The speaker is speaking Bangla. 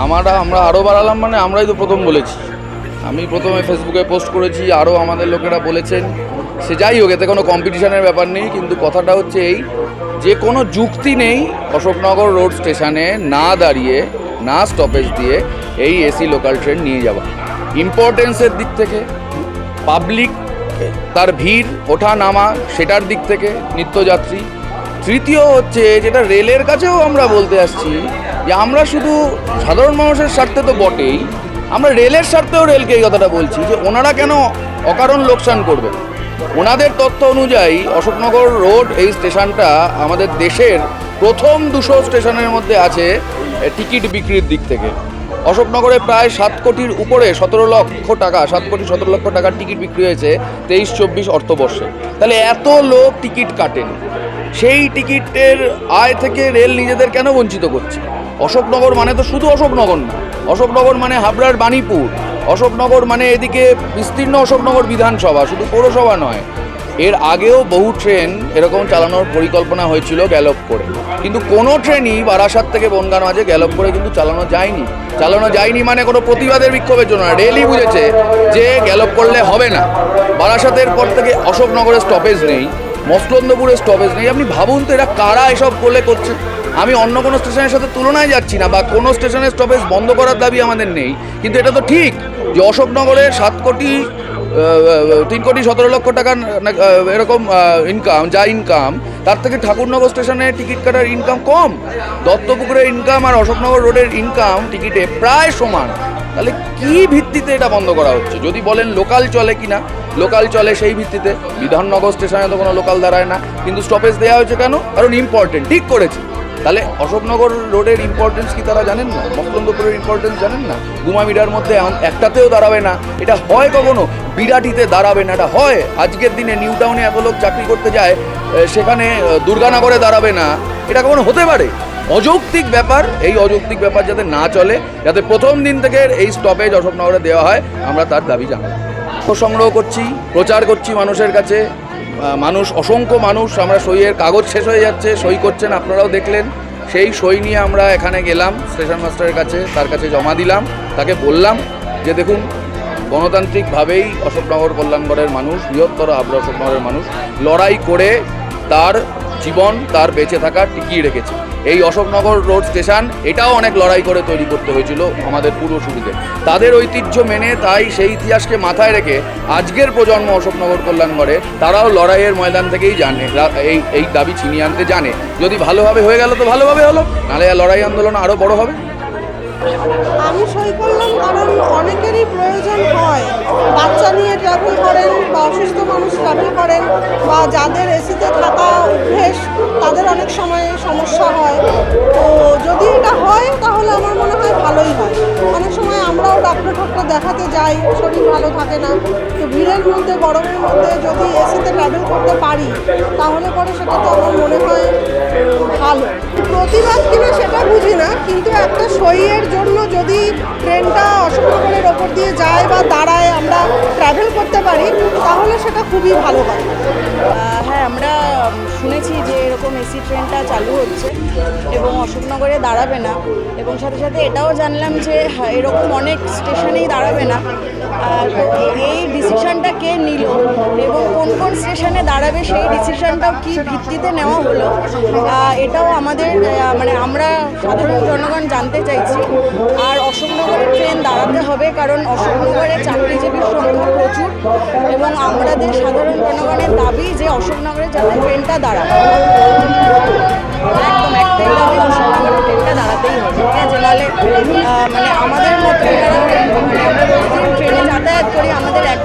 আমরা আরও বাড়ালাম, মানে আমরাই তো প্রথম বলেছি। আমি প্রথমে ফেসবুকে পোস্ট করেছি, আরও আমাদের লোকেরা বলেছেন। সে যাই হোক, এতে কোনো কম্পিটিশনের ব্যাপার নেই, কিন্তু কথাটা হচ্ছে এই, যে কোনো যুক্তি নেই অশোকনগর রোড স্টেশনে না দাঁড়িয়ে, না স্টপেজ দিয়ে এই এসি লোকাল ট্রেন নিয়ে যাওয়া। ইম্পর্টেন্সের দিক থেকে, পাবলিক তার ভিড় ওঠা নামা সেটার দিক থেকে, নিত্যযাত্রী। তৃতীয় হচ্ছে যেটা রেলের কাছেও আমরা বলতে আসছি, যে আমরা শুধু সাধারণ মানুষের স্বার্থে তো বটেই, আমরা রেলের স্বার্থেও রেলকে এই কথাটা বলছি যে ওনারা কেন অকারণ লোকসান করবেন। ওনাদের তথ্য অনুযায়ী অশোকনগর রোড এই স্টেশনটা আমাদের দেশের প্রথম 200 স্টেশনের মধ্যে আছে টিকিট বিক্রির দিক থেকে। অশোকনগরে প্রায় 7 কোটির উপরে 17 লক্ষ টাকা, 7 কোটি 17 লক্ষ টাকার টিকিট বিক্রি হয়েছে 23-24 অর্থবর্ষে। তাহলে এত লোক টিকিট কাটেন, সেই টিকিটের আয় থেকে রেল নিজেদের কেন বঞ্চিত করছে? অশোকনগর মানে তো শুধু অশোকনগর না, অশোকনগর মানে হাবড়ার বাণীপুর, অশোকনগর মানে এদিকে বিস্তীর্ণ অশোকনগর বিধানসভা, শুধু পৌরসভা নয়। এর আগেও বহু ট্রেন এরকম চালানোর পরিকল্পনা হয়েছিল গ্যালপ করে, কিন্তু কোনো ট্রেনই বারাসাত থেকে বনগাঁর মাঝে গ্যালপ করে কিন্তু চালানো যায়নি মানে কোনো প্রতিবাদের বিক্ষোভের জন্য না। রেলই বুঝেছে যে গ্যালপ করলে হবে না। বারাসাতের পর থেকে অশোকনগরের স্টপেজ নেই, মসলন্দপুরের স্টপেজ নেই। আপনি ভাবুন তো এরা কারা এসব করছে। আমি অন্য কোনো স্টেশনের সাথে তুলনায় যাচ্ছি না, বা কোনো স্টেশনের স্টপেজ বন্ধ করার দাবি আমাদের নেই, কিন্তু এটা তো ঠিক যে অশোকনগরে 3 কোটি 17 লক্ষ টাকা এরকম ইনকাম, তার থেকে ঠাকুরনগর স্টেশনে টিকিট কাটার ইনকাম কম। দত্তপুকুরের ইনকাম আর অশোকনগর রোডের ইনকাম টিকিটে প্রায় সমান। তাহলে কি ভিত্তিতে এটা বন্ধ করা হচ্ছে? যদি বলেন লোকাল চলে কিনা, লোকাল চলে সেই ভিত্তিতে। বিধাননগর স্টেশনে তো কোনো লোকাল দাঁড়ায় না, কিন্তু স্টপেজ দেওয়া হয়েছে কেন? কারণ ইম্পর্টেন্ট, ঠিক করেছে। তাহলে অশোকনগর রোডের ইম্পর্টেন্স কি তারা জানেন না? মকরন্দপুরের ইম্পর্টেন্স জানেন না? গুমামিডার মধ্যে একটাতেও দাঁড়াবে না, এটা হয় কখনো? বিরাটিতে দাঁড়াবে না, এটা হয়? আজকের দিনে নিউ টাউনে এত লোক চাকরি করতে যায়, সেখানে দুর্গানগরে দাঁড়াবে না, এটা কখনো হতে পারে? অযৌক্তিক ব্যাপার। এই অযৌক্তিক ব্যাপার যাতে না চলে, যাতে প্রথম দিন থেকে এই স্টপেজ অশোকনগরে দেওয়া হয়, আমরা তার দাবি জানাই। সংগ্রহ করছি, প্রচার করছি মানুষের কাছে। অসংখ্য মানুষ, আমরা সইয়ের কাগজ শেষ হয়ে যাচ্ছে, সই করছেন, আপনারাও দেখলেন। সেই সই নিয়ে আমরা এখানে গেলাম স্টেশন মাস্টারের কাছে, তার কাছে জমা দিলাম। তাকে বললাম যে দেখুন, গণতান্ত্রিকভাবেই অশোকনগর কল্যাণগড়ের মানুষ, বৃহত্তর হাবড়া অশোকনগরের মানুষ লড়াই করে তার জীবন, তার বেঁচে থাকা টিকিয়ে রেখেছে। এই অশোকনগর রোড স্টেশন এটাও অনেক লড়াই করে তৈরি করতে হয়েছিল আমাদের পূর্বসূরিদের, তাদের ঐতিহ্য মেনে। তাই সেই ইতিহাসকে মাথায় রেখে আজকের প্রজন্ম অশোকনগর কল্যাণগড়ে তারাও লড়াইয়ের ময়দান থেকেই জানে, এই দাবি ছিনিয়ে আনতে জানে। যদি ভালোভাবে হয়ে গেল তো ভালোভাবে হলো, নাহলে লড়াই আন্দোলন আরও বড় হবে। আমি সই করলাম কারণ অনেকেরই প্রয়োজন হয়। বাচ্চা নিয়ে ট্রাভেল করেন, বা অসুস্থ মানুষ ট্রাভেল করেন, বা যাদের এসিতে থাকা অভ্যেস তাদের অনেক সময় সমস্যা হয়। তো যদি এটা হয় তাহলে আমার মনে হয় ভালোই হয়। অনেক সময় আমরাও ডাক্তার দেখাতে যাই, শরীর ভালো থাকে না, তো ভিড়ের মধ্যে, গরমের মধ্যে যদি এসিতে ট্রাভেল করতে পারি তাহলে পরে সেটা তো আমার মনে হয় ভালো। প্রতিবাদ কিনা সেটা বুঝি না, কিন্তু একটা সইয়ের জন্য যদি ট্রেনটা অশোকনগরের ওপর দিয়ে যায় বা দাঁড়ায়, আমরা ট্রাভেল করতে পারি, তাহলে সেটা খুবই ভালো হয়। হ্যাঁ, আমরা শুনেছি যে এরকম এসি ট্রেনটা চালু হচ্ছে এবং অশোকনগরে দাঁড়াবে না, এবং সাথে সাথে এটাও জানলাম যে এরকম অনেক স্টেশনেই দাঁড়াবে না। তো এই ডিসিশনটা কে নিল এবং কোন কোন স্টেশনে দাঁড়াবে সেই ডিসিশনটাও কি ভিত্তিতে নেওয়া হলো, এটাও আমাদের মানে আমরা সাধারণ জনগণ জানতে চাইছি। আর অশোকনগরে ট্রেন দাঁড়াতে হবে, কারণ অশোকনগরে চাকরিজীবীর সংখ্যা প্রচুর, এবং আমাদের সাধারণ জনগণের দাবি যে অশোকনগরে যাতে ট্রেনটা দাঁড়ায়। একদম একটাই দাবি, অশোকনগরে ট্রেনটা দাঁড়াতেই হবে, ঠিক আছে? নাহলে মানে আমাদের মতো যারা, মানে আমরা রোজ দিন ট্রেনে যাতায়াত করি, আমাদের এক